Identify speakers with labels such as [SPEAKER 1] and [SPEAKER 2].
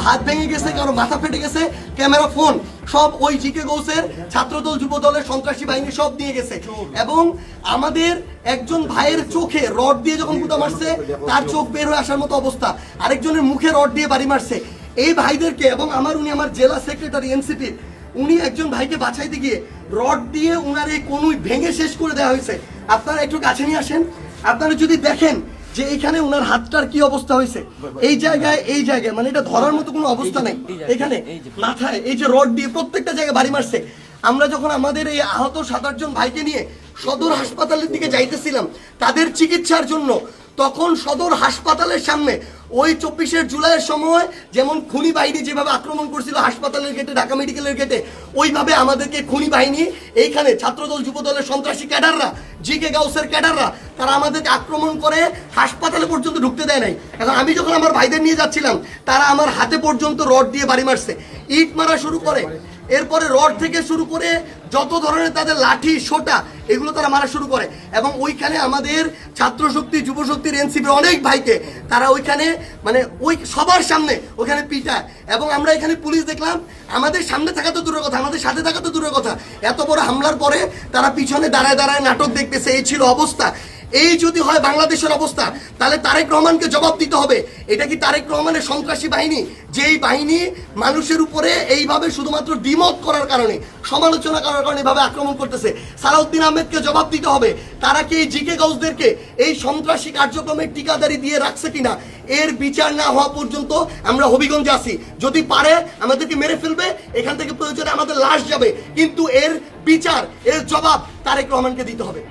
[SPEAKER 1] হাত ভেঙে গেছে, কারো মাথা ফেটে গেছে, ক্যামেরা, ফোন সব ওই জিকে গৌসের ছাত্রদল যুবদলের সন্ত্রাসী বাহিনী সব নিয়ে গেছে। এবং আমাদের একজন ভাইয়ের চোখে রড দিয়ে যখন গুতা মারছে, তার চোখ বের হয়ে আসার মতো অবস্থা, আরেকজনের মুখে রড দিয়ে বাড়ি মারছে। এই ভাইদেরকে এবং উনি আমার জেলা সেক্রেটারি এনসিপির, উনি একজন ভাইকে বাঁচাইতে গিয়ে রড দিয়ে উনার এই কনুই ভেঙে শেষ করে দেওয়া হয়েছে। আপনারা একটু কাছে নিয়ে আসেন, আপনারা যদি দেখেন যে এইখানে উনার হাতটার কি অবস্থা হয়েছে, এই জায়গায় মানে এটা ধরার মতো কোনো অবস্থা নেই। এখানে মাথায় এই যে রড দিয়ে প্রত্যেকটা জায়গায় বাড়ি মারছে। আমরা যখন আমাদের এই আহত 7-8 জন ভাইকে নিয়ে সদর হাসপাতালের দিকে যাইতেছিলাম তাদের চিকিৎসার জন্য, তখন সদর হাসপাতালের সামনে ওই 24শে জুলাইয়ের সময় যেমন খুনি বাহিনী যেভাবে আক্রমণ করছিল হাসপাতালের গেটে, ঢাকা মেডিকেলের গেটে, ওইভাবে আমাদেরকে খুনি বাহিনী এইখানে ছাত্রদল যুবদলের সন্ত্রাসী ক্যাডাররা, জিকে গাউসের ক্যাডাররা, তারা আমাদেরকে আক্রমণ করে হাসপাতালে পর্যন্ত ঢুকতে দেয় নাই। এখন আমি যখন আমার ভাইদের নিয়ে যাচ্ছিলাম, তারা আমার হাতে পর্যন্ত রড দিয়ে বাড়ি মারছে, ইট মারা শুরু করে, এরপরে রড থেকে শুরু করে যত ধরনের তাদের লাঠি সোটা এগুলো তারা মারা শুরু করে। এবং ওইখানে আমাদের ছাত্র শক্তি, যুব শক্তির, এনসিপির অনেক ভাইকে তারা ওইখানে মানে ওই সবার সামনে ওইখানে পিটায়। এবং আমরা এখানে পুলিশ দেখলাম, আমাদের সামনে থাকা তো দূরের কথা, আমাদের সাথে থাকা তো দূরের কথা, এত বড় হামলার পরে তারা পিছনে দাঁড়ায় দাঁড়ায় নাটক দেখতেছে। এই ছিল অবস্থা। এই যদি হয় বাংলাদেশের অবস্থা, তাহলে তারেক রহমানকে জবাব দিতে হবে। এটা কি তারেক রহমানের সন্ত্রাসী বাহিনী, যেই বাহিনী মানুষের উপরে এইভাবে শুধুমাত্র দ্বিমত করার কারণে, সমালোচনা করার কারণে এভাবে আক্রমণ করতেছে? সালাউদ্দিন আহমেদকে জবাব দিতে হবে। তারা কি এই জিকে গাউসদেরকে এই সন্ত্রাসী কার্যক্রমের ঠিকাদারি দিয়ে রাখছে কিনা, এর বিচার না হওয়া পর্যন্ত আমরা হবিগঞ্জে আছি। যদি পারে আমাদেরকে মেরে ফেলবে, এখান থেকে প্রয়োজনে আমাদের লাশ যাবে, কিন্তু এর বিচার, এর জবাব তারেক রহমানকে দিতে হবে।